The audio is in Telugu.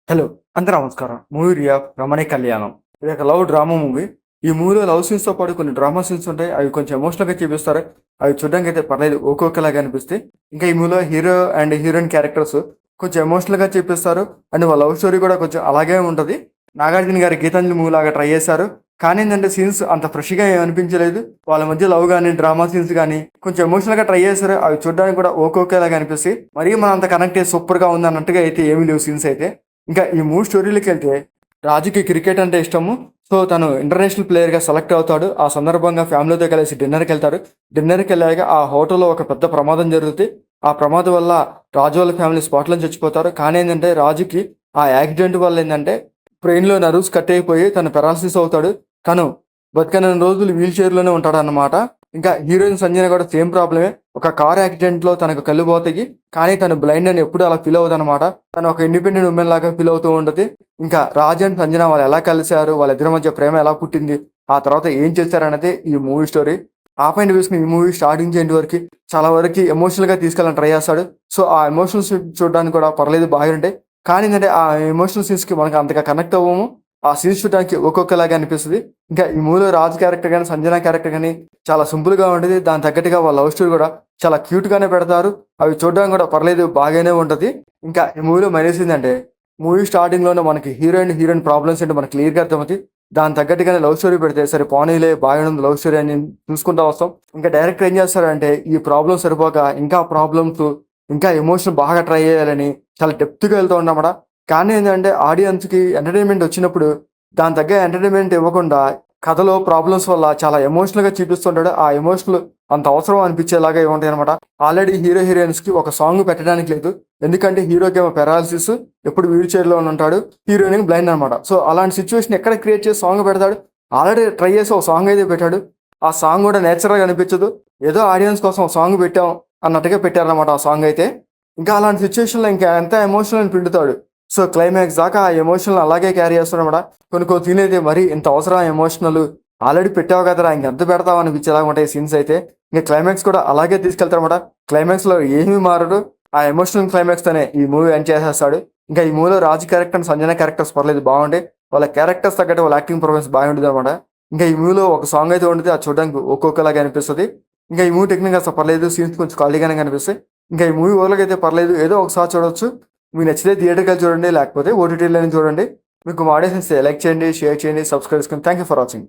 హలో! అందరూ నమస్కారం. మూవీ రియాక్ట్ 'రమణి కళ్యాణం'. ఇది ఒక లవ్ డ్రామా మూవీ. ఈ మూవీలో లవ్ సీన్స్‌తో పాటు కొన్ని డ్రామా సీన్స్ ఉంటాయి. అవి కొంచెం ఎమోషనల్‌గా చూపిస్తారు. అవి చూడడానికైతే పర్లేదు ఒక్కొక్కలాగా అనిపిస్తాయి. ఇంకా ఈ మూవీలో హీరో అండ్ హీరోయిన్ క్యారెక్టర్స్ కొంచెం ఎమోషనల్‌గా చూపిస్తారు. అండ్ వాళ్ళ లవ్ స్టోరీ కూడా కొంచెం అలాగే ఉంటది. నాగార్జున గారి 'గీతాంజలి' మూవీ లాగా ట్రై చేశారు. కానీ ఏంటంటే సీన్స్ అంత ఫ్రెష్‌గా ఏమి అనిపించలేదు. వాళ్ళ మధ్య లవ్ గాని, డ్రామా సీన్స్ గాని కొంచెం ఎమోషనల్‌గా ట్రై చేశారు. అవి చూడడానికి కూడా ఒక్కొక్కలాగా అనిపిస్తాయి. మరీ మనం అంత కనెక్ట్ అయ్యి సూపర్‌గా ఉంది అన్నట్టుగా అయితే ఏమీ లేవు సీన్స్ అయితే. ఇంకా ఈ మూడు స్టోరీలకి వెళ్తే రాజుకి క్రికెట్ అంటే ఇష్టము. సో తను ఇంటర్నేషనల్ ప్లేయర్గా సెలెక్ట్ అవుతాడు. ఆ సందర్భంగా ఫ్యామిలీతో కలిసి డిన్నర్కి వెళ్తారు. డిన్నర్కి వెళ్ళాక ఆ హోటల్లో ఒక పెద్ద ప్రమాదం జరుగుతుంది. ఆ ప్రమాదం వల్ల రాజు వాళ్ళ ఫ్యామిలీ స్పాట్లో చచ్చిపోతారు. కానీ ఏంటంటే రాజుకి ఆ యాక్సిడెంట్ వల్ల ఏంటంటే బ్రెయిన్లో నర్వ్స్ కట్ అయిపోయి తను పెరాలసిస్ అవుతాడు. తను బతికనన్ని రోజులు వీల్ చైర్లోనే ఉంటాడు అన్నమాట. ఇంకా హీరోయిన్ సంజన కూడా సేమ్ ప్రాబ్లమే. ఒక కార్ యాక్సిడెంట్లో తనకు కళ్ళు పోతాయి. కానీ తను బ్లైండ్ అని ఎప్పుడు అలా ఫీల్ అవుతుంది అనమాట. తను ఒక ఇండిపెండెంట్ ఉమెన్ లాగా ఫీల్ అవుతూ ఉంటుంది. ఇంకా రాజ్ అండ్ సంజన వాళ్ళు ఎలా కలిశారు, వాళ్ళిద్దరి మధ్య ప్రేమ ఎలా పుట్టింది, ఆ తర్వాత ఏం చేశారనేది ఈ మూవీ స్టోరీ. ఆ పాయింట్ వేసుకుని ఈ మూవీ స్టార్టింగ్ చేయండి వరకు చాలా వరకు ఎమోషనల్ గా తీసుకెళ్ళాలని ట్రై చేస్తాడు. సో ఆ ఎమోషనల్ సీన్స్ చూడడానికి కూడా పర్లేదు బాగా ఉంటాయి. కానీ ఏంటంటే ఆ ఎమోషనల్ సీన్స్ కి మనకు అంతగా కనెక్ట్ అవ్వము. ఆ సీన్స్ చూడడానికి ఒక్కొక్కలాగా అనిపిస్తుంది. ఇంకా ఈ మూవీలో రాజ్ క్యారెక్టర్ కానీ సంజన క్యారెక్టర్ కానీ చాలా సింపుల్ గా ఉంటుంది. దాని తగ్గట్టుగా వాళ్ళ లవ్ స్టోరీ కూడా చాలా క్యూట్ గానే పెడతారు. అవి చూడడానికి కూడా పర్లేదు బాగానే ఉంటది. ఇంకా ఈ మూవీలో మైనస్ ఏంటంటే మూవీ స్టార్టింగ్ లోనే మనకి హీరోయిన్ ప్రాబ్లమ్స్ ఏంటో మనకి క్లియర్ గా అర్థమవుతుంది. దాని తగ్గట్టుగానే లవ్ స్టోరీ పెడితే సరే పోనీలే బాగానే ఉంది లవ్ స్టోరీ అని చూసుకుంటా వస్తాం. ఇంకా డైరెక్టర్ ఏం చేస్తారంటే ఈ ప్రాబ్లమ్స్ సరిపోక ఇంకా ప్రాబ్లమ్స్ ఇంకా ఎమోషన్ బాగా ట్రై చేయాలని చాలా డెప్త్ గా వెళ్తూ ఉన్నామట. కానీ ఏంటంటే ఆడియన్స్ కి ఎంటర్టైన్మెంట్ వచ్చినప్పుడు దాని తగ్గ ఎంటర్టైన్మెంట్ ఇవ్వకుండా కథలో ప్రాబ్లమ్స్ వల్ల చాలా ఎమోషనల్ గా చూపిస్తుంటాడు. ఆ ఎమోషనల్ అంత అవసరం అనిపించేలాగా ఉంటాయి అనమాట. ఆల్రెడీ హీరోయిన్స్ కి ఒక సాంగ్ పెట్టడానికి లేదు. ఎందుకంటే హీరోకి ఏమో పెరాలసిస్, ఎప్పుడు వీల్ చైర్ లో ఉంటాడు, హీరోయిన్ బ్లైండ్ అనమాట. సో అలాంటి సిచ్యువేషన్ ఎక్కడ క్రియేట్ చేసి సాంగ్ పెడతాడు? ఆల్రెడీ ట్రై చేసి ఒక సాంగ్ అయితే పెట్టాడు. ఆ సాంగ్ కూడా నేచురల్ గా అనిపించదు. ఏదో ఆడియన్స్ కోసం సాంగ్ పెట్టాం అన్నట్టుగా పెట్టారనమాట ఆ సాంగ్ అయితే. ఇంకా అలాంటి సిచ్యువేషన్ లో ఇంకా ఎంత ఎమోషనల్ అని పిండుతాడు. సో క్లైమాక్స్ దాకా ఆ ఎమోషనల్ అలాగే క్యారీ చేస్తాడనమాట. కొన్ని సీన్ అయితే మరి ఇంత అవసరం ఎమోషనల్ ఆల్రెడీ పెట్టావు కదరా ఇంకెంత పెడతావు అనిపించేలాగా ఉంటాయి సీన్స్ అయితే. ఇంకా క్లైమాక్స్ కూడా అలాగే తీసుకెళ్తారనమాట. క్లైమాక్స్ లో ఏమీ మారడు. ఆ ఎమోషనల్ క్లైమాక్స్ తోనే ఈ మూవీ ఎండ్ చేసేస్తాడు. ఇంకా ఈ మూవీలో Raj character and Sanjana characters పర్లేదు బాగుంటాయి. వాళ్ళ క్యారెక్టర్స్ తగ్గట్టు వాళ్ళ యాక్టింగ్ పర్ఫార్మెన్స్ బాగుంటుంది అనమాట. ఇంకా ఈ మూవీలో ఒక సాంగ్ అయితే ఉంటుంది. అది చూడడానికి ఒక్కొక్కలాగా అనిపిస్తుంది. ఇంకా ఈ మూవీ టెక్నిక్ అసలు పర్లేదు, సీన్స్ కొంచెం క్వాలిటీగానే కనిపిస్తాయి. ఇంకా ఈ మూవీ ఓవర్లోకి అయితే పర్లేదు, ఏదో ఒకసారి చూడొచ్చు. మీకు నచ్చితే థియేటర్కి వెళ్ళి చూడండి, లేకపోతే ఓటీటీలో చూడండి. మీకు మా ఆడియన్స్ లైక్ చేయండి, షేర్ చేయండి, సబ్స్క్రైబ్ చేసుకోండి. Thank you for watching.